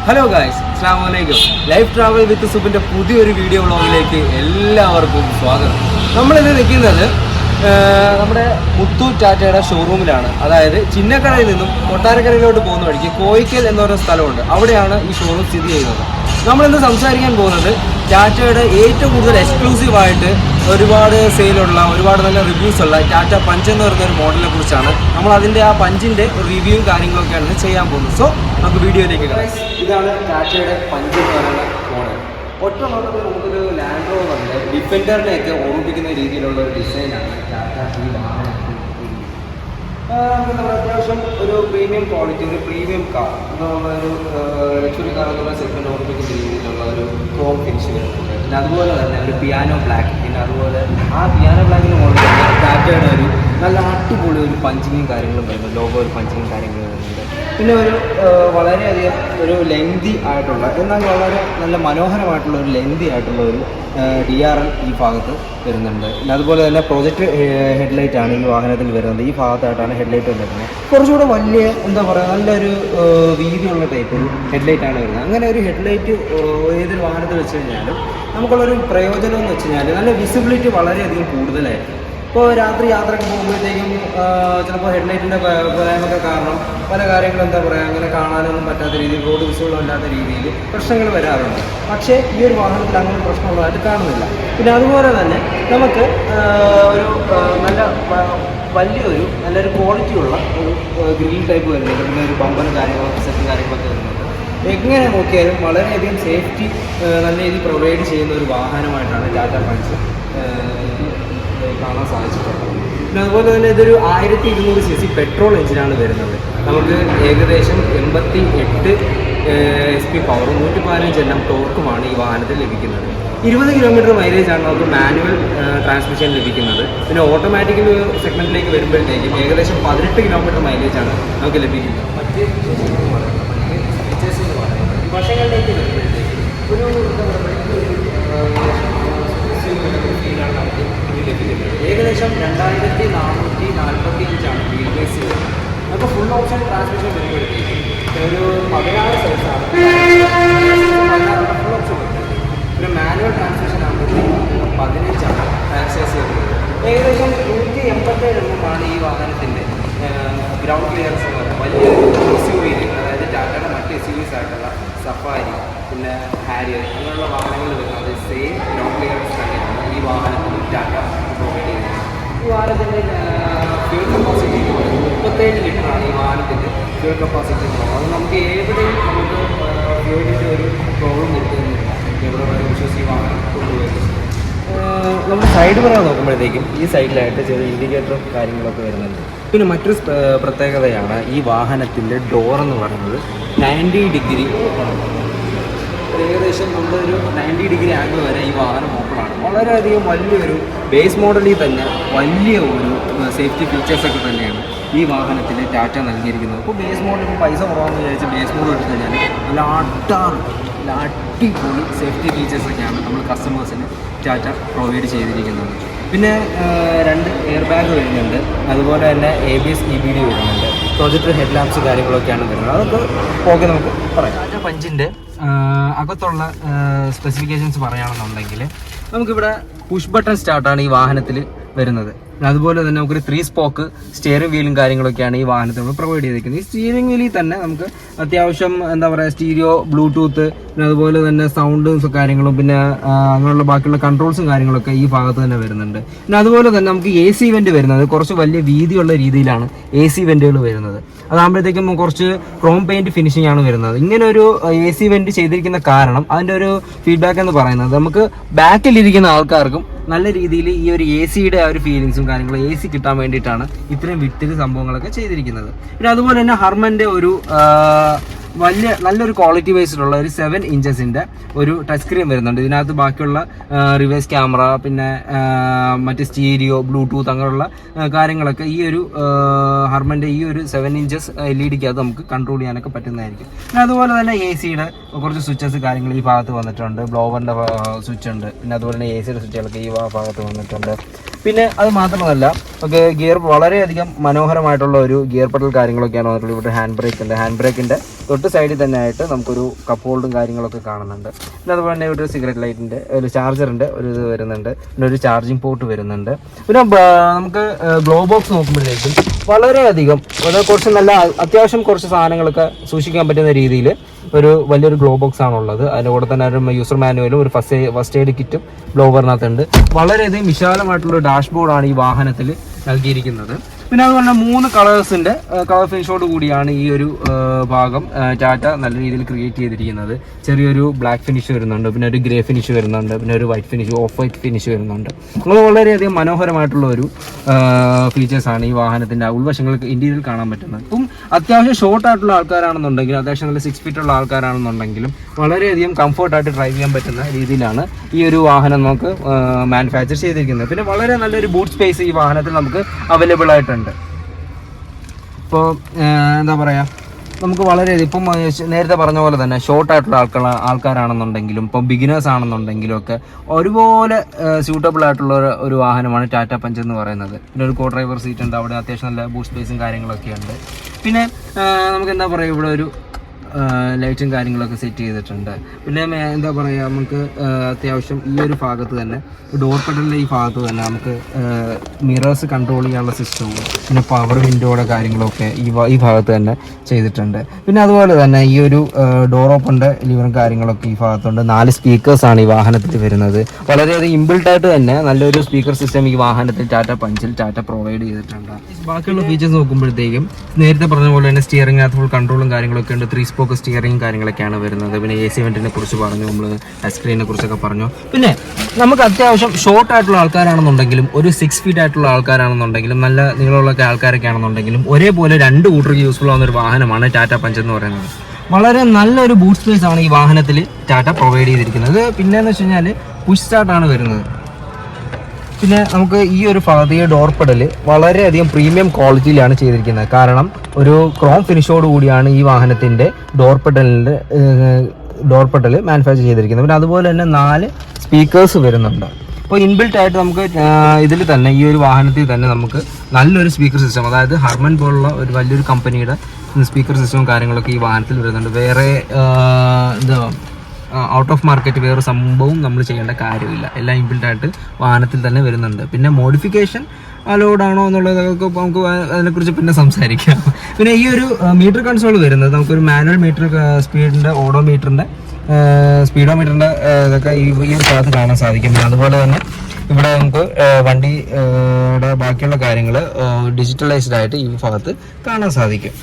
Hello guys, അസ്സലാമു അലൈക്കും. Life travel with സുബിൻ്റെ പുതിയൊരു വീഡിയോ വ്ളോഗിലേക്ക് എല്ലാവർക്കും സ്വാഗതം. നമ്മളിന്ന് നിൽക്കുന്നത് നമ്മുടെ മുത്തു ടാറ്റയുടെ ഷോറൂമിലാണ്. അതായത് ചിന്നക്കടയിൽ നിന്നും കൊട്ടാരക്കരയിലോട്ട് പോകുന്ന വഴിക്ക് കോയിക്കൽ എന്ന് പറയുന്ന സ്ഥലമുണ്ട്. അവിടെയാണ് ഈ ഷോറൂം സ്ഥിതി ചെയ്യുന്നത്. നമ്മളിന്ന് സംസാരിക്കാൻ പോകുന്നത് ടാറ്റയുടെ ഏറ്റവും കൂടുതൽ എക്സ്ക്ലൂസീവായിട്ട് ഒരുപാട് സെയിലുള്ള, ഒരുപാട് നല്ല റിവ്യൂസ് ഉള്ള ടാറ്റ പഞ്ച് എന്ന് പറയുന്ന ഒരു മോഡലിനെ കുറിച്ചാണ്. നമ്മൾ അതിൻ്റെ ആ പഞ്ചിൻ്റെ റിവ്യൂവും കാര്യങ്ങളൊക്കെയാണ് ചെയ്യാൻ പോകുന്നത്. സോ നമുക്ക് വീഡിയോയിലേക്ക് കിടക്കാം. ഇതാണ് ടാറ്റയുടെ പഞ്ച് എന്ന് പറയുന്ന മോഡൽ. ഒറ്റ നോട്ടത്തിൽ നമുക്കൊരു ലാൻഡ് റോവറിൻ്റെ ഡിഫൻഡറിനെയൊക്കെ ഓർമ്മിപ്പിക്കുന്ന രീതിയിലുള്ള ഒരു ഡിസൈനാണ് ടാറ്റ ഈ വാഹനം. നമുക്ക് അത്യാവശ്യം ഒരു പ്രീമിയം ക്വാളിറ്റി, ഒരു പ്രീമിയം കാർ എന്നുള്ള ഒരു ലക്ഷറി കാർ എന്നുള്ള സെഗ്മെൻറ്റ് ഓർമ്മിപ്പിക്കുന്ന രീതിയിലുള്ള ഒരു ക്രോം ഫിനിഷ് വരുന്നുണ്ട്. പിന്നെ അതുപോലെ തന്നെ ഒരു പിയാനോ ബ്ലാക്ക്, പിന്നെ അതുപോലെ ആ പിയാനോ ബ്ലാക്കിന് മുകളിൽ ടാറ്റയുടെ ഒരു നല്ല അടിപൊളി ഒരു പഞ്ചിങ്ങും കാര്യങ്ങളും വരുന്നുണ്ട്. ലോഗോ ഒരു പഞ്ചിങ്ങും കാര്യങ്ങളും വരുന്നുണ്ട്. പിന്നെ ഒരു വളരെയധികം ഒരു ലെങ്തി ആയിട്ടുള്ള, എന്നാൽ വളരെ നല്ല മനോഹരമായിട്ടുള്ള ഒരു ലെങ്തി ആയിട്ടുള്ള ഒരു DRL ഈ ഭാഗത്ത് വരുന്നുണ്ട്. പിന്നെ അതുപോലെ തന്നെ പ്രൊജക്ട് ഹെഡ്ലൈറ്റാണ് ഈ വാഹനത്തിൽ വരുന്നത്. ഈ ഭാഗത്തായിട്ടാണ് ഹെഡ്ലൈറ്റ് വരുന്നത്. കുറച്ചുകൂടെ വലിയ, എന്താ പറയുക, നല്ലൊരു വീതിയുള്ള ടൈപ്പ് ഒരു ഹെഡ്ലൈറ്റാണ് വരുന്നത്. അങ്ങനെ ഒരു ഹെഡ്ലൈറ്റ് ഏതൊരു വാഹനത്തിൽ വെച്ച് കഴിഞ്ഞാലും നമുക്കുള്ളൊരു പ്രയോജനം എന്ന് വെച്ച് കഴിഞ്ഞാൽ നല്ല വിസിബിലിറ്റി വളരെയധികം കൂടുതലായിരിക്കും. ഇപ്പോൾ രാത്രി യാത്രയ്ക്ക് പോകുമ്പോഴത്തേക്കും ചിലപ്പോൾ ഹെഡ്ലൈറ്റിൻ്റെ പോരായ്മയൊക്കെ കാരണം പല കാര്യങ്ങളും, എന്താ പറയുക, അങ്ങനെ കാണാനൊന്നും പറ്റാത്ത രീതിയിൽ, റോഡ് വിസുകൾ അല്ലാത്ത രീതിയിൽ പ്രശ്നങ്ങൾ വരാറുണ്ട്. പക്ഷേ ഈ ഒരു വാഹനത്തിൽ അങ്ങനെ പ്രശ്നമുള്ളതായിട്ട് കാണുന്നില്ല. പിന്നെ അതുപോലെ തന്നെ നമുക്ക് ഒരു നല്ല വലിയൊരു നല്ലൊരു ക്വാളിറ്റിയുള്ള ഒരു ഗ്രിൽ ടൈപ്പ് വരുന്നുണ്ട്. പിന്നെ ഒരു ബമ്പനും കാര്യങ്ങളൊക്കെ സെറ്റും കാര്യങ്ങളൊക്കെ വരുന്നുണ്ട്. എങ്ങനെ നോക്കിയാലും വളരെയധികം സേഫ്റ്റി നല്ല രീതിയിൽ പ്രൊവൈഡ് ചെയ്യുന്ന ഒരു വാഹനമായിട്ടാണ് ടാറ്റ പഞ്ച് കാണാൻ സാധിച്ചിട്ടുള്ളത്. പിന്നെ അതുപോലെ തന്നെ ഇതൊരു 1200 cc പെട്രോൾ എഞ്ചിനാണ് വരുന്നത്. നമുക്ക് ഏകദേശം 88 HP പവറും 115 Nm ടോർക്കുമാണ് ഈ വാഹനത്തിൽ ലഭിക്കുന്നത്. 20 കിലോമീറ്റർ മൈലേജാണ് നമുക്ക് മാനുവൽ ട്രാൻസ്മിഷൻ ലഭിക്കുന്നത്. പിന്നെ ഓട്ടോമാറ്റിക് സെഗ്മെൻറ്റിലേക്ക് വരുമ്പോഴത്തേക്കും ഏകദേശം 18 കിലോമീറ്റർ മൈലേജാണ് നമുക്ക് ലഭിക്കുന്നത്. മറ്റ് ഫീച്ചേഴ്സ് എന്ന് പറയുന്നത് വശങ്ങളിലേക്ക് വരുമ്പോഴത്തേക്കും ഒരു ഫീലാണ് നമുക്ക് ഇത് ലഭിക്കുന്നത്. ഏകദേശം 2445 വീൽ ബേസ് വരുന്നത്. നമുക്ക് ഫുൾ ഓപ്ഷൻ ട്രാൻസ്മിഷൻ വരുമ്പോഴത്തേക്കും ഒരു 16 സൈസാണ് ഫുൾ ഓപ്ഷൻ വരുന്നത്. പിന്നെ മാനുവൽ ട്രാൻസ്മിഷൻ ആകുമ്പോഴത്തേക്കും 15 സൈസ് വരുന്നത്. ഏകദേശം 187 mm ഈ വാഹനത്തിൻ്റെ ഗ്രൗണ്ട് ക്ലിയറൻസ് എന്ന് പറയുന്നത്. വലിയൊരു SUV, അതായത് ടാറ്റയുടെ മറ്റ് SUVs ആയിട്ടുള്ള സഫാരി, പിന്നെ ഹാരിയർ അങ്ങനെയുള്ള വാഹനങ്ങൾ വരുന്നത് സെയിം ഗ്രൗണ്ട് ക്ലിയറൻസ് തന്നെയാണ് ഈ വാഹനത്തിൽ ടാറ്റ പ്രൊവൈഡ് ചെയ്യുന്നത്. ഈ വാഹനത്തിൻ്റെ ഫ്യൂൽ കപ്പാസിറ്റി 37 ലിറ്ററാണ് ഈ വാഹനത്തിൻ്റെ ഫ്യൂൽ കപ്പാസിറ്റി എന്ന് പറയുന്നത്. അത് നമുക്ക് എവിടെയും നമുക്ക് ഫ്യൂലിൻ്റെ ഒരു പ്രോബ്ലം വരുത്തുന്നില്ല. എവിടെ വരെ വിശ്വസിച്ച് ഈ വാഹനം കൊണ്ടുപോകുന്നത്. നമ്മൾ സൈഡ് പറയാൻ നോക്കുമ്പോഴത്തേക്കും ഈ സൈഡിലായിട്ട് ചെറിയ ഇൻഡിക്കേറ്ററും കാര്യങ്ങളൊക്കെ വരുന്നുണ്ട്. പിന്നെ മറ്റൊരു പ്രത്യേകതയാണ് ഈ വാഹനത്തിൻ്റെ ഡോറെന്ന് പറയുന്നത് 90 ഡിഗ്രി. ഏകദേശം നമ്മളൊരു 90 ഡിഗ്രി ആംഗിൾ വരെ ഈ വാഹനം ഓപ്പണാണ്. വളരെയധികം വലിയൊരു ബേസ് മോഡലിൽ തന്നെ വലിയ ഒരു സേഫ്റ്റി ഫീച്ചേഴ്സൊക്കെ തന്നെയാണ് ഈ വാഹനത്തിൽ ടാറ്റ നൽകിയിരിക്കുന്നത്. ഇപ്പോൾ ബേസ് മോഡൽ ഇപ്പോൾ പൈസ കുറവാണെന്ന് വിചാരിച്ച് ബേസ് മോഡൽ എടുത്തു കഴിഞ്ഞാൽ നല്ല അടിപൊളി സേഫ്റ്റി ഫീച്ചേഴ്സൊക്കെയാണ് നമ്മൾ കസ്റ്റമേഴ്സിന് ടാറ്റ പ്രൊവൈഡ് ചെയ്തിരിക്കുന്നത്. പിന്നെ 2 എയർ ബാഗ് വരുന്നുണ്ട്. അതുപോലെ തന്നെ ABS EBD വരുന്നുണ്ട്. പ്രൊജക്ടർ ഹെഡ് ലാംപ്സ് കാര്യങ്ങളൊക്കെയാണ് വരുന്നത്. അതൊക്കെ ഓക്കെ നമുക്ക് പറയാം. ടാറ്റ പഞ്ചിൻ്റെ അകത്തുള്ള സ്പെസിഫിക്കേഷൻസ് പറയുകയാണെന്നുണ്ടെങ്കിൽ നമുക്കിവിടെ പുഷ് ബട്ടൺ സ്റ്റാർട്ടാണ് ഈ വാഹനത്തിൽ വരുന്നത്. അതുപോലെ തന്നെ നമുക്കൊരു 3 സ്പോക്ക് സ്റ്റിയറിംഗ് വീലും കാര്യങ്ങളൊക്കെയാണ് ഈ വാഹനത്തിൽ നമ്മൾ പ്രൊവൈഡ് ചെയ്തിരിക്കുന്നത്. ഈ സ്റ്റിയറിംഗ് വീലിൽ തന്നെ നമുക്ക് അത്യാവശ്യം, എന്താ പറയുക, സ്റ്റീരിയോ, ബ്ലൂടൂത്ത്, പിന്നെ അതുപോലെ തന്നെ സൗണ്ടും കാര്യങ്ങളും, പിന്നെ അങ്ങനെയുള്ള ബാക്കിയുള്ള കൺട്രോൾസും കാര്യങ്ങളൊക്കെ ഈ ഭാഗത്ത് തന്നെ വരുന്നുണ്ട്. പിന്നെ അതുപോലെ തന്നെ നമുക്ക് AC വെന്റ് വരുന്നത് കുറച്ച് വലിയ വീതിയുള്ള രീതിയിലാണ് AC വെന്റുകൾ വരുന്നത്. അതാകുമ്പോഴത്തേക്കും കുറച്ച് ക്രോം പെയിന്റ് ഫിനിഷിംഗ് ആണ് വരുന്നത്. ഇങ്ങനെ ഒരു AC വെന്റ് ചെയ്തിരിക്കുന്ന കാരണം, അതിൻ്റെ ഒരു ഫീഡ്ബാക്ക് എന്ന് പറയുന്നത്, നമുക്ക് ബാക്കിലിരിക്കുന്ന ആൾക്കാർക്കും നല്ല രീതിയിൽ ഈ ഒരു AC-യുടെ ആ ഒരു ഫീലിങ്സും കാര്യങ്ങളും AC കിട്ടാൻ വേണ്ടിയിട്ടാണ് ഇത്രയും വിട്ടിൽ സംഭവങ്ങളൊക്കെ ചെയ്തിരിക്കുന്നത്. പിന്നെ അതുപോലെ തന്നെ ഹർമൻ്റെ ഒരു നല്ലൊരു ക്വാളിറ്റി വൈസിലുള്ള ഒരു 7 ഇഞ്ചസിൻ്റെ ഒരു ടച്ച് സ്ക്രീൻ വരുന്നുണ്ട്. ഇതിനകത്ത് ബാക്കിയുള്ള റിവേഴ്സ് ക്യാമറ, പിന്നെ മറ്റ് സ്റ്റീരിയോ, ബ്ലൂടൂത്ത് അങ്ങനെയുള്ള കാര്യങ്ങളൊക്കെ ഈ ഒരു ഹർമൻ്റെ ഈ ഒരു 7 ഇഞ്ചസ് LED-ക്കകത്ത് നമുക്ക് കൺട്രോൾ ചെയ്യാനൊക്കെ പറ്റുന്നതായിരിക്കും. പിന്നെ അതുപോലെ തന്നെ AC-യുടെ കുറച്ച് സ്വിച്ചസ് കാര്യങ്ങൾ ഈ ഭാഗത്ത് വന്നിട്ടുണ്ട്. ബ്ലോവറിൻ്റെ സ്വിച്ച് ഉണ്ട്. പിന്നെ അതുപോലെ തന്നെ AC-യുടെ സ്വിച്ചുകളൊക്കെ ഈ ഭാഗത്ത് വന്നിട്ടുണ്ട്. പിന്നെ അത് മാത്രമല്ല, ഓക്കെ, ഗിയർ വളരെയധികം മനോഹരമായിട്ടുള്ള ഒരു ഗിയർ പെഡൽ കാര്യങ്ങളൊക്കെയാണ് വന്നിട്ടുള്ളത്. ഇവിടെ ഹാൻഡ് ബ്രേക്കിൻ്റെ തൊട്ട് സൈഡിൽ തന്നെ ആയിട്ട് നമുക്കൊരു കപ്പ് ഹോൾഡും കാര്യങ്ങളൊക്കെ കാണുന്നുണ്ട്. പിന്നെ അതുപോലെ തന്നെ ഒരു സിഗരറ്റ് ലൈറ്റിൻ്റെ ഒരു ചാർജറിൻ്റെ ഒരു ഇത് വരുന്നുണ്ട്. പിന്നെ ഒരു ചാർജിങ് പോർട്ട് വരുന്നുണ്ട്. പിന്നെ നമുക്ക് ഗ്ലോ ബോക്സ് നോക്കുമ്പോഴേക്കും വളരെയധികം കുറച്ച് നല്ല അത്യാവശ്യം കുറച്ച് സാധനങ്ങളൊക്കെ സൂക്ഷിക്കാൻ പറ്റുന്ന രീതിയിൽ ഒരു വലിയൊരു ഗ്ലോ ബോക്സ് ആണുള്ളത്. അതിൻ്റെ കൂടെ തന്നെ ഒരു യൂസർ മാനുവലും ഒരു ഫസ്റ്റ് എയ്ഡ് കിറ്റും ഗ്ലോബറിനകത്തുണ്ട്. വളരെയധികം വിശാലമായിട്ടുള്ള ഡാഷ്ബോർഡാണ് ഈ വാഹനത്തിൽ നൽകിയിരിക്കുന്നത്. പിന്നെ അതുപോലെ 3 കളേഴ്സിൻ്റെ കളർ ഫിനിഷോട് കൂടിയാണ് ഈ ഒരു ഭാഗം ടാറ്റ നല്ല രീതിയിൽ ക്രിയേറ്റ് ചെയ്തിരിക്കുന്നത്. ചെറിയൊരു ബ്ലാക്ക് ഫിനിഷ് വരുന്നുണ്ട്, പിന്നെ ഒരു ഗ്രേ ഫിനിഷ് വരുന്നുണ്ട്, പിന്നെ ഒരു white finish, of white finish വരുന്നുണ്ട്. അത് വളരെയധികം മനോഹരമായിട്ടുള്ള ഒരു ഫീച്ചേഴ്സാണ് ഈ വാഹനത്തിൻ്റെ ഉൾവശങ്ങൾക്ക് ഇന്ത്യയിൽ കാണാൻ പറ്റുന്നത്. ഇപ്പം അത്യാവശ്യം ഷോർട്ടായിട്ടുള്ള ആൾക്കാരാണെന്നുണ്ടെങ്കിലും അത്യാവശ്യം നല്ല 6 ഫീറ്റുള്ള ആൾക്കാരാണെന്നുണ്ടെങ്കിലും വളരെയധികം കംഫർട്ടായിട്ട് ഡ്രൈവ് ചെയ്യാൻ പറ്റുന്ന രീതിയിലാണ് ഈ ഒരു വാഹനം നമുക്ക് മാനുഫാക്ചർ ചെയ്തിരിക്കുന്നത്. പിന്നെ വളരെ നല്ലൊരു ബൂട്ട് സ്പേസ് ഈ വാഹനത്തിൽ നമുക്ക് അവൈലബിൾ ആയിട്ടുണ്ട്. ഇപ്പോൾ എന്താ പറയുക, നമുക്ക് വളരെയധികം ഇപ്പം നേരത്തെ പറഞ്ഞ പോലെ തന്നെ ഷോർട്ടായിട്ടുള്ള ആൾക്കാരാണെന്നുണ്ടെങ്കിലും ഇപ്പം ബിഗിനേഴ്സ് ആണെന്നുണ്ടെങ്കിലും ഒക്കെ ഒരുപോലെ സ്യൂട്ടബിൾ ആയിട്ടുള്ള ഒരു വാഹനമാണ് ടാറ്റ പഞ്ച് എന്ന് പറയുന്നത്. പിന്നെ ഒരു കോ ഡ്രൈവർ സീറ്റ് ഉണ്ട്, അവിടെ അത്യാവശ്യം നല്ല ബൂട്ട് സ്പേസും കാര്യങ്ങളൊക്കെ ഉണ്ട്. പിന്നെ നമുക്ക് എന്താ പറയുക, ഇവിടെ ഒരു ലൈറ്റും കാര്യങ്ങളൊക്കെ സെറ്റ് ചെയ്തിട്ടുണ്ട്. പിന്നെ എന്താ പറയുക, നമുക്ക് അത്യാവശ്യം ഈ ഒരു ഭാഗത്ത് തന്നെ ഡോർ പെഡലിൻ്റെ ഈ ഭാഗത്ത് തന്നെ നമുക്ക് മിറേഴ്സ് കൺട്രോൾ ചെയ്യാനുള്ള സിസ്റ്റവും പിന്നെ പവർ വിൻഡോയുടെ കാര്യങ്ങളൊക്കെ ഈ ഭാഗത്ത് തന്നെ ചെയ്തിട്ടുണ്ട്. പിന്നെ അതുപോലെ തന്നെ ഈ ഒരു ഡോർ ഓപ്പണിൻ്റെ ലിവറും കാര്യങ്ങളൊക്കെ ഈ ഭാഗത്തുണ്ട്. 4 സ്പീക്കേഴ്സാണ് ഈ വാഹനത്തിൽ വരുന്നത്. വളരെയധികം ഇമ്പിൾട്ടായിട്ട് തന്നെ നല്ലൊരു സ്പീക്കർ സിസ്റ്റം ഈ വാഹനത്തിൽ ടാറ്റ പ്രൊവൈഡ് ചെയ്തിട്ടുണ്ട്. ബാക്കിയുള്ള ഫീച്ചേഴ്സ് നോക്കുമ്പോഴത്തേക്കും നേരത്തെ പറഞ്ഞ പോലെ തന്നെ സ്റ്റിയറിംഗിനകത്ത് ഫുൾ കൺട്രോളും കാര്യങ്ങളൊക്കെ ഉണ്ട്. 3 സ്പോക്ക് സ്റ്റിയറിംഗ് കാര്യങ്ങളൊക്കെയാണ് വരുന്നത്. പിന്നെ AC വെന്റിനെ കുറിച്ച് പറഞ്ഞു, നമ്മൾ ടച്ച് സ്ക്രീനിനെ കുറിച്ചൊക്കെ പറഞ്ഞു. പിന്നെ നമുക്ക് അത്യാവശ്യം ഷോർട്ട് ആയിട്ടുള്ള ആൾക്കാരാണെന്നുണ്ടെങ്കിലും ഒരു 6 ഫീറ്റ് ആയിട്ടുള്ള ആൾക്കാരാണെന്നുണ്ടെങ്കിലും നല്ല നീളമുള്ള ആൾക്കാരൊക്കെ ആണെന്നുണ്ടെങ്കിലും ഒരേപോലെ 2 കൂട്ടർക്ക് യൂസ്ഫുൾ ആവുന്ന ഒരു വാഹനമാണ് ടാറ്റ പഞ്ച് എന്ന് പറയുന്നത്. വളരെ നല്ലൊരു ബൂട്ട് സ്പേസ് ആണ് ഈ വാഹനത്തിൽ ടാറ്റ പ്രൊവൈഡ് ചെയ്തിരിക്കുന്നത്. പിന്നെയെന്ന് വെച്ച് കഴിഞ്ഞാൽ പുഷ് സ്റ്റാർട്ടാണ് വരുന്നത്. പിന്നെ നമുക്ക് ഈ ഒരു ഭാഗത്ത് ഈ ഡോർ പെഡൽ വളരെയധികം പ്രീമിയം ക്വാളിറ്റിയിലാണ് ചെയ്തിരിക്കുന്നത്. കാരണം ഒരു ക്രോം ഫിനിഷോട് കൂടിയാണ് ഈ വാഹനത്തിൻ്റെ ഡോർ പെഡൽ മാനുഫാക്ചർ ചെയ്തിരിക്കുന്നത്. പിന്നെ അതുപോലെ തന്നെ 4 സ്പീക്കേഴ്സ് വരുന്നുണ്ട്. അപ്പോൾ ഇൻബിൽട്ട് ആയിട്ട് നമുക്ക് ഇതിൽ തന്നെ ഈ ഒരു വാഹനത്തിൽ തന്നെ നമുക്ക് നല്ലൊരു സ്പീക്കർ സിസ്റ്റം, അതായത് ഹർമൻ പോലുള്ള ഒരു വലിയൊരു കമ്പനിയുടെ സ്പീക്കർ സിസ്റ്റവും കാര്യങ്ങളൊക്കെ ഈ വാഹനത്തിൽ വരുന്നുണ്ട്. വേറെ എന്താ ഔട്ട് ഓഫ് മാർക്കറ്റ് വേറെ സംഭവം നമ്മൾ ചെയ്യേണ്ട കാര്യമില്ല. എല്ലാം ഇൻബിൽട്ടായിട്ട് വാഹനത്തിൽ തന്നെ വരുന്നുണ്ട്. പിന്നെ മോഡിഫിക്കേഷൻ അലോഡാണോ എന്നുള്ളതൊക്കെ നമുക്ക് അതിനെക്കുറിച്ച് പിന്നെ സംസാരിക്കാം. പിന്നെ ഈ ഒരു മീറ്റർ കൺസോൾ വരുന്നത് നമുക്കൊരു മാനുവൽ മീറ്റർ സ്പീഡിൻ്റെ സ്പീഡോമീറ്ററിൻ്റെ ഇതൊക്കെ ഈ ഒരു ഭാഗത്ത് കാണാൻ സാധിക്കും. പിന്നെ അതുപോലെ തന്നെ ഇവിടെ നമുക്ക് വണ്ടിയുടെ ബാക്കിയുള്ള കാര്യങ്ങൾ ഡിജിറ്റലൈസ്ഡ് ആയിട്ട് ഈ ഭാഗത്ത് കാണാൻ സാധിക്കും.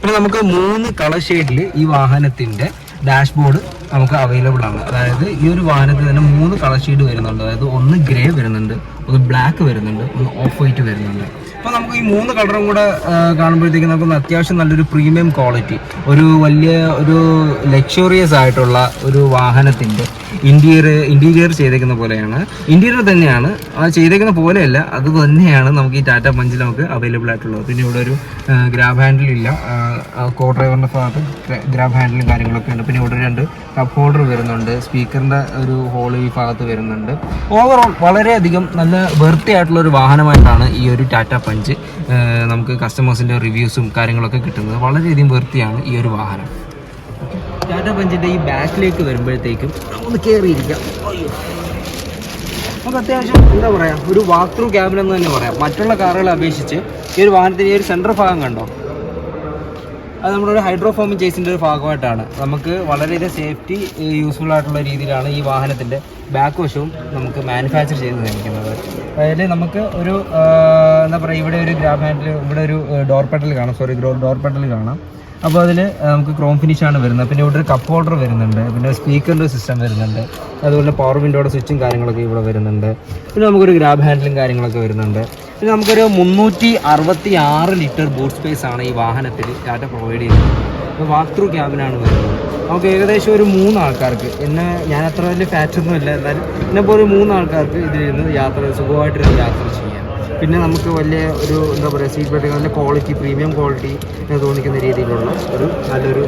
പിന്നെ നമുക്ക് 3 കളർ ഷെയ്ഡിൽ ഈ വാഹനത്തിൻ്റെ ഡാഷ്ബോർഡ് നമുക്ക് അവൈലബിൾ ആണ്. അതായത് ഈ ഒരു വാഹനത്തിൽ തന്നെ 3 കളർ ഷെയ്ഡ് വരുന്നുണ്ട്. അതായത് ഒന്ന് ഗ്രേ വരുന്നുണ്ട്, ഒന്ന് ബ്ലാക്ക് വരുന്നുണ്ട്, ഒന്ന് ഓഫ് വൈറ്റ് വരുന്നുണ്ട്. അപ്പോൾ നമുക്ക് ഈ 3 കളറും കൂടെ കാണുമ്പോഴത്തേക്കും നമുക്ക് അത്യാവശ്യം നല്ലൊരു പ്രീമിയം ക്വാളിറ്റി, ഒരു വലിയ ഒരു ലക്ഷറിയസ് ആയിട്ടുള്ള ഒരു വാഹനത്തിൻ്റെ ഇൻറ്റീരിയർ ചെയ്തേക്കുന്ന പോലെയാണ്. ഇൻറ്റീരിയർ തന്നെയാണ് ചെയ്തേക്കുന്ന പോലെയല്ല, അത് തന്നെയാണ് നമുക്ക് ഈ ടാറ്റ പഞ്ചിൽ നമുക്ക് അവൈലബിൾ ആയിട്ടുള്ളത്. പിന്നെ ഇവിടെ ഒരു ഗ്രാബ് ഹാൻഡിലില്ല, കോ ഡ്രൈവറിൻ്റെ ഭാഗത്ത് ഗ്രാബ് ഹാൻഡിലും കാര്യങ്ങളൊക്കെ ഉണ്ട്. പിന്നെ ഇവിടെ 2 കപ്പ് ഹോൾഡർ വരുന്നുണ്ട്, സ്പീക്കറിൻ്റെ ഒരു ഹോൾ ഈ ഭാഗത്ത് വരുന്നുണ്ട്. ഓവറോൾ വളരെയധികം നല്ല വെർത്തി ആയിട്ടുള്ള ഒരു വാഹനമായിട്ടാണ് ഈ ഒരു ടാറ്റ പഞ്ച് നമുക്ക് കസ്റ്റമേഴ്സിൻ്റെ റിവ്യൂസും കാര്യങ്ങളൊക്കെ കിട്ടുന്നത്. വളരെയധികം വെർത്തിയാണ് ഈ ഒരു വാഹനം. ടാറ്റ പഞ്ചിൻ്റെ ഈ ബാക്കിലേക്ക് വരുമ്പോഴത്തേക്കും ഒന്ന് കയറിയിരിക്കാം. നമുക്ക് അത്യാവശ്യം എന്താ പറയുക, ഒരു വാക്ക് ത്രൂ ക്യാബിൻ എന്ന് തന്നെ പറയാം. മറ്റുള്ള കാറുകളെ അപേക്ഷിച്ച് ഈ ഒരു വാഹനത്തിൻ്റെ ഈ ഒരു സെൻറ്റർ ഭാഗം കണ്ടോ, അത് നമ്മുടെ ഹൈഡ്രോഫോമിക് ചേസിൻ്റെ ഒരു ഭാഗമായിട്ടാണ്. നമുക്ക് വളരെയധികം സേഫ്റ്റി യൂസ്ഫുൾ ആയിട്ടുള്ള രീതിയിലാണ് ഈ വാഹനത്തിൻ്റെ ബാക്ക് വശവും നമുക്ക് മാനുഫാക്ചർ ചെയ്ത് നിർമ്മിക്കുന്നത്. അതായത് നമുക്ക് ഒരു എന്താ പറയുക, ഇവിടെ ഒരു ഗ്രാബ് ഹാൻഡിൽ, ഇവിടെ ഒരു ഡോർ പെഡൽ കാണാം. അപ്പോൾ അതിൽ നമുക്ക് ക്രോം ഫിനിഷാണ് വരുന്നത്. പിന്നെ ഇവിടെ ഒരു കപ്പ് ഹോൾഡർ വരുന്നുണ്ട്, പിന്നെ സ്പീക്കറിൻ്റെ സിസ്റ്റം വരുന്നുണ്ട്, അതുപോലെ പവർ വിൻഡോയുടെ സ്വിച്ചും കാര്യങ്ങളൊക്കെ ഇവിടെ വരുന്നുണ്ട്. പിന്നെ നമുക്കൊരു ഗ്രാബ് ഹാൻഡിലും കാര്യങ്ങളൊക്കെ വരുന്നുണ്ട്. പിന്നെ നമുക്കൊരു 366 ലിറ്റർ ബൂട്ട് സ്പേസ് ആണ് ഈ വാഹനത്തിൽ ടാറ്റ പ്രൊവൈഡ് ചെയ്യുന്നത്. അപ്പോൾ വാക്ക് ത്രൂ ക്യാബിനാണ് വരുന്നത്. നമുക്ക് ഏകദേശം ഒരു 3 ആൾക്കാർക്ക്, ഞാൻ അത്ര വലിയ ഫാറ്റൊന്നും ഇല്ല, എന്നാലും എന്നെപ്പോൾ ഒരു 3 ആൾക്കാർക്ക് ഇതിലിരുന്ന് സുഖമായിട്ടിരുന്ന് യാത്ര ചെയ്യാം. പിന്നെ നമുക്ക് വലിയ ഒരു എന്താ പറയുക, സീറ്റ് ബെൽറ്റ് നല്ല ക്വാളിറ്റി, പ്രീമിയം ക്വാളിറ്റി തോന്നിക്കുന്ന രീതിയിലുള്ള നല്ലൊരു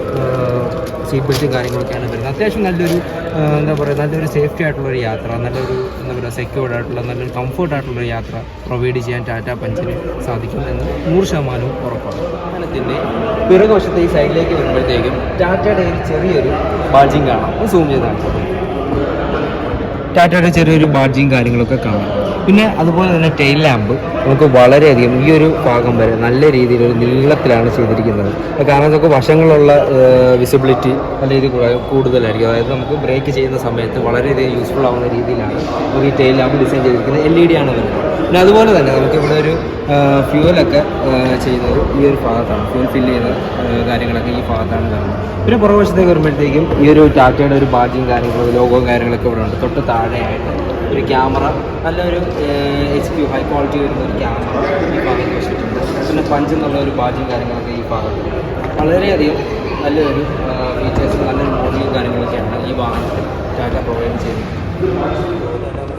സീറ്റ് ബെൽറ്റും കാര്യങ്ങളൊക്കെയാണ് വരുന്നത്. അത്യാവശ്യം നല്ലൊരു എന്താ പറയുക, നല്ലൊരു സേഫ്റ്റി ആയിട്ടുള്ളൊരു യാത്ര, നല്ലൊരു എന്താ പറയുക, സെക്യൂർഡ് ആയിട്ടുള്ള നല്ലൊരു കംഫർട്ട് ആയിട്ടുള്ളൊരു യാത്ര പ്രൊവൈഡ് ചെയ്യാൻ ടാറ്റ പഞ്ചിന് സാധിക്കും എന്ന് 100% ഉറപ്പാണ്. വാഹനത്തിൻ്റെ പിറകുവശത്തെ ഈ സൈഡിലേക്ക് വരുമ്പോഴത്തേക്കും ടാറ്റയുടെ ഒരു ചെറിയൊരു ബാഡ്ജിങ് കാണാം. സൂം ചെയ്താണ് ടാറ്റയുടെ ചെറിയൊരു ബാഡ്ജിങ് കാര്യങ്ങളൊക്കെ കാണാം. പിന്നെ അതുപോലെ തന്നെ ടെയിൽ ലാമ്പ് നമുക്ക് വളരെയധികം ഈ ഒരു ഭാഗം വരെ നല്ല രീതിയിലൊരു നീളത്തിലാണ് ചെയ്തിരിക്കുന്നത്. കാരണം നമുക്ക് വശങ്ങളുള്ള വിസിബിലിറ്റി നല്ല രീതിയിൽ കൂടുതലായിരിക്കും. അതായത് നമുക്ക് ബ്രേക്ക് ചെയ്യുന്ന സമയത്ത് വളരെയധികം യൂസ്ഫുൾ ആവുന്ന രീതിയിലാണ് നമുക്ക് ഈ ടെയിൽ ലാമ്പ് ഡിസൈൻ ചെയ്തിരിക്കുന്നത്. LED ആണ് വരുന്നത്. പിന്നെ അതുപോലെ തന്നെ നമുക്കിവിടെ ഒരു ഫ്യൂവലൊക്കെ ചെയ്യുന്നത് ഈ ഒരു ഭാഗത്താണ്. ഫ്യൂൽ ഫില്ല് ചെയ്യുന്ന കാര്യങ്ങളൊക്കെ ഈ ഭാഗത്താണ് വരുന്നത്. പിന്നെ പുറകുവശത്തേക്ക് വരുമ്പോഴത്തേക്കും ഈ ഒരു ടാറ്റയുടെ ഒരു ബാഡ്ജിങ് കാര്യങ്ങളും ലോഗോയും കാര്യങ്ങളൊക്കെ ഇവിടെ ഉണ്ട്. തൊട്ട് താഴെയായിട്ട് ഒരു ക്യാമറ, നല്ലൊരു HP ഹൈ ക്വാളിറ്റി വരുന്ന ഒരു ക്യാമറ ഈ ഭാഗത്ത് വെച്ചിട്ടുണ്ട്. പിന്നെ പഞ്ച് എന്നുള്ള ഒരു ബാഡ്ജിങ് കാര്യങ്ങളൊക്കെ ഈ ഭാഗത്തുണ്ട്. വളരെയധികം നല്ലൊരു ഫീച്ചേഴ്സ്, നല്ലൊരു മോഡലും കാര്യങ്ങളൊക്കെയാണ് ഈ വാഹനത്തിൽ ടാറ്റ പ്രൊവൈഡ് ചെയ്തിരിക്കുന്നത്.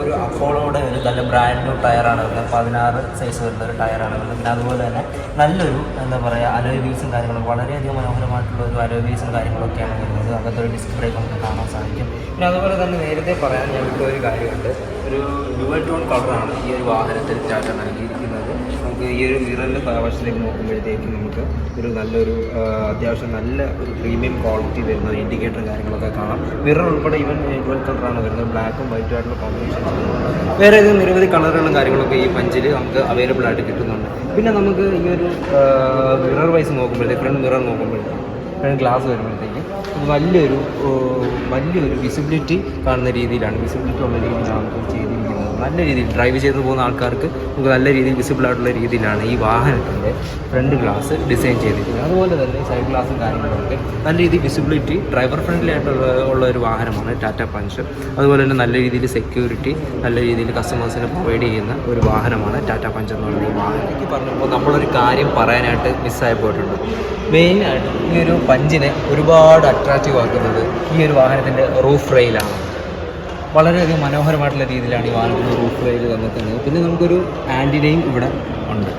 ഒരു അപ്പോളോയുടെ ഒരു നല്ല ബ്രാൻഡ് ന്യൂ ടയറാണ് വരുന്നത്. 16 സൈസ് വരുന്ന ഒരു ടയറാണ് വരുന്നത്. പിന്നെ അതുപോലെ തന്നെ നല്ലൊരു എന്താ പറയുക അലോയ് വീൽസും കാര്യങ്ങളും വളരെയധികം മനോഹരമായിട്ടുള്ള ഒരു അലോയ് വീൽസും കാര്യങ്ങളൊക്കെയാണ് വരുന്നത്. അകത്തൊരു ഡിസ്ക് ബ്രേക്ക് നമുക്ക് കാണാൻ സാധിക്കും. പിന്നെ അതുപോലെ തന്നെ നേരത്തെ പറയാൻ ഞാൻ വിട്ട ഒരു കാര്യമുണ്ട്. ഒരു ഡുവൽ ടോൺ കളറാണ് ഈ ഒരു വാഹനത്തിൽ ടാറ്റ നൽകിയിരിക്കുന്നത്. നമുക്ക് ഈ ഒരു മിററിൻ്റെ വശത്തേക്ക് നോക്കുമ്പോഴത്തേക്കും നമുക്ക് ഒരു നല്ലൊരു അത്യാവശ്യം നല്ല ഒരു പ്രീമിയം ക്വാളിറ്റി വരുന്ന ഇൻഡിക്കേറ്ററും കാര്യങ്ങളൊക്കെ കാണാം. മിറർ ഉൾപ്പെടെ ഈവൻ ഡുവൽ കളറാണ് വരുന്നത്. ബ്ലാക്കും വൈറ്റും ആയിട്ടുള്ള കോമ്പിനേഷൻ. വേറെ ഏത് നിരവധി കളറുകളും കാര്യങ്ങളൊക്കെ ഈ പഞ്ചിൽ നമുക്ക് അവൈലബിൾ ആയിട്ട് കിട്ടുന്നുണ്ട്. പിന്നെ നമുക്ക് ഈ ഒരു മിറർ വൈസ് നോക്കുമ്പോഴത്തേക്ക് ഫ്രണ്ട് മിറർ നോക്കുമ്പോഴത്തേക്കും ഫ്രണ്ട് ഗ്ലാസ് വരുമ്പോഴത്തേക്കും വലിയൊരു വിസിബിലിറ്റി കാണുന്ന രീതിയിലാണ്, വിസിബിലിറ്റി ഉള്ള രീതിയിലാണ് നമുക്ക് ചെയ്തിരിക്കുന്നത്. നല്ല രീതിയിൽ ഡ്രൈവ് ചെയ്ത് പോകുന്ന ആൾക്കാർക്ക് നമുക്ക് നല്ല രീതിയിൽ വിസിബിൾ ആയിട്ടുള്ള രീതിയിലാണ് ഈ വാഹനത്തിൻ്റെ ഫ്രണ്ട് ഗ്ലാസ് ഡിസൈൻ ചെയ്തിരിക്കുന്നത്. അതുപോലെ തന്നെ സൈഡ് ഗ്ലാസും കാര്യങ്ങളൊക്കെ നല്ല രീതിയിൽ വിസിബിലിറ്റി ഡ്രൈവർ ഫ്രണ്ട്ലി ആയിട്ടുള്ള ഒരു വാഹനമാണ് ടാറ്റ പഞ്ച്. അതുപോലെ തന്നെ നല്ല രീതിയിൽ സെക്യൂരിറ്റി നല്ല രീതിയിൽ കസ്റ്റമേഴ്സിന് പ്രൊവൈഡ് ചെയ്യുന്ന ഒരു വാഹനമാണ് ടാറ്റ പഞ്ച് എന്ന് പറയുന്ന ഈ വാഹനം. എനിക്ക് പറഞ്ഞപ്പോൾ നമ്മളൊരു കാര്യം പറയാനായിട്ട് മിസ്സായി പോയിട്ടുണ്ട്. മെയിനായിട്ട് ഈ ഒരു പഞ്ചിനെ ഒരുപാട് അട്രാക്റ്റീവ് ആക്കുന്നത് ഈ ഒരു വാഹനത്തിൻ്റെ റൂഫ് റെയിലാണ്. വളരെയധികം മനോഹരമായിട്ടുള്ള രീതിയിലാണ് ഈ വാഹനത്തിന് റൂഫ് റെയിൽ തന്നിട്ടുള്ളത്. പിന്നെ നമുക്കൊരു ആൻറ്റിനയും ഇവിടെ ഉണ്ട്.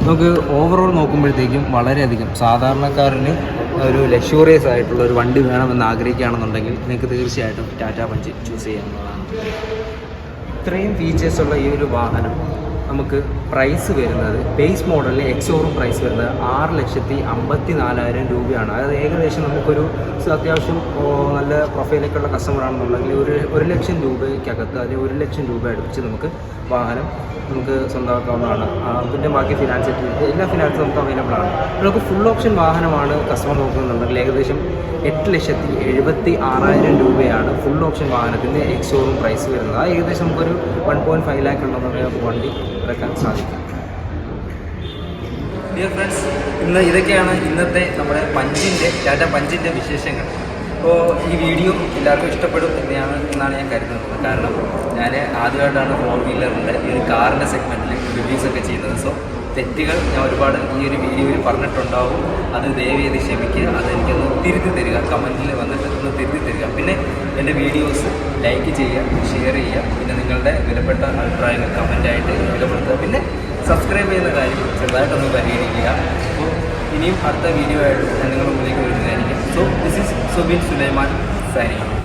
നമുക്ക് ഓവറോൾ നോക്കുമ്പോഴത്തേക്കും വളരെയധികം സാധാരണക്കാരന് ഒരു ലക്ഷൂറിയസ് ആയിട്ടുള്ള ഒരു വണ്ടി വേണമെന്ന് ആഗ്രഹിക്കുകയാണെന്നുണ്ടെങ്കിൽ നിങ്ങൾക്ക് തീർച്ചയായിട്ടും ടാറ്റ പഞ്ച് ചൂസ് ചെയ്യാവുന്നതാണ്. ഇത്രയും ഫീച്ചേഴ്സുള്ള ഈ ഒരു വാഹനം നമുക്ക് പ്രൈസ് വരുന്നത് ബേസ് മോഡലിൽ എക്സോറും പ്രൈസ് വരുന്നത് 6,54,000 രൂപയാണ്. അതായത് ഏകദേശം നമുക്കൊരു അത്യാവശ്യം നല്ല പ്രൊഫൈലൊക്കെയുള്ള കസ്റ്റമർ ആണെന്നുണ്ടെങ്കിൽ ഒരു ലക്ഷം രൂപയ്ക്കകത്ത് അല്ലെങ്കിൽ 1 ലക്ഷം രൂപ അടുപ്പിച്ച് നമുക്ക് വാഹനം നമുക്ക് സ്വന്തമാക്കാവുന്നതാണ്. പിന്നെ ബാക്കി ഫിനാൻസ് എല്ലാ ഫിനാൻസും നമുക്ക് അവൈലബിൾ ആണ്. നമുക്ക് ഫുൾ ഓപ്ഷൻ വാഹനമാണ് കസ്റ്റമർ നോക്കുന്നുണ്ടെങ്കിൽ ഏകദേശം 8,76,000 രൂപയാണ് ഫുൾ ഓപ്ഷൻ വാഹനത്തിൻ്റെ എക്സോറും പ്രൈസ് വരുന്നത്. അത് ഏകദേശം നമുക്കൊരു 1.5 ലാക്ക് ഉണ്ടെന്നുണ്ടെങ്കിൽ നമുക്ക് വണ്ടി ഇറക്കാൻ സാധിക്കും. ഡിയർ ഫ്രണ്ട്സ്, ഇതൊക്കെയാണ് ഇന്നത്തെ നമ്മുടെ ടാറ്റ പഞ്ചിൻ്റെ വിശേഷങ്ങൾ. അപ്പോൾ ഈ വീഡിയോ എല്ലാവർക്കും ഇഷ്ടപ്പെടും എന്നാണ് ഞാൻ കരുതുന്നത്. കാരണം ഞാൻ ആദ്യമായിട്ടാണ് 4 വീലറിൻ്റെ ഈ ഒരു കാറിൻ്റെ സെഗ്മെൻറ്റിൽ റിവ്യൂസൊക്കെ ചെയ്യുന്നത്. സോ തെറ്റുകൾ ഞാൻ ഒരുപാട് ഈ ഒരു വീഡിയോയിൽ പറഞ്ഞിട്ടുണ്ടാവും. അത് ദയവ് ചെയ്ത് ക്ഷമിക്കുക. അതെനിക്കൊന്ന് തിരുത്തി തരിക, കമൻറ്റിൽ വന്നിട്ട് ഒന്ന് തിരുത്തി തരിക. പിന്നെ എൻ്റെ വീഡിയോസ് ലൈക്ക് ചെയ്യുക, ഷെയർ ചെയ്യുക. പിന്നെ നിങ്ങളുടെ വിലപ്പെട്ട അഭിപ്രായങ്ങൾ കമൻറ്റായിട്ട് രേഖപ്പെടുത്തുക. പിന്നെ സബ്സ്ക്രൈബ് ചെയ്യുന്ന കാര്യം ചെറുതായിട്ടൊന്ന് പരിഗണിക്കുക. അപ്പോൾ ഇനിയും അടുത്ത വീഡിയോ ആയിട്ട് ഞാൻ നിങ്ങളുടെ മുന്നിലേക്ക് വരുന്നതായിരിക്കും. So this is Subin Sulaiman signing.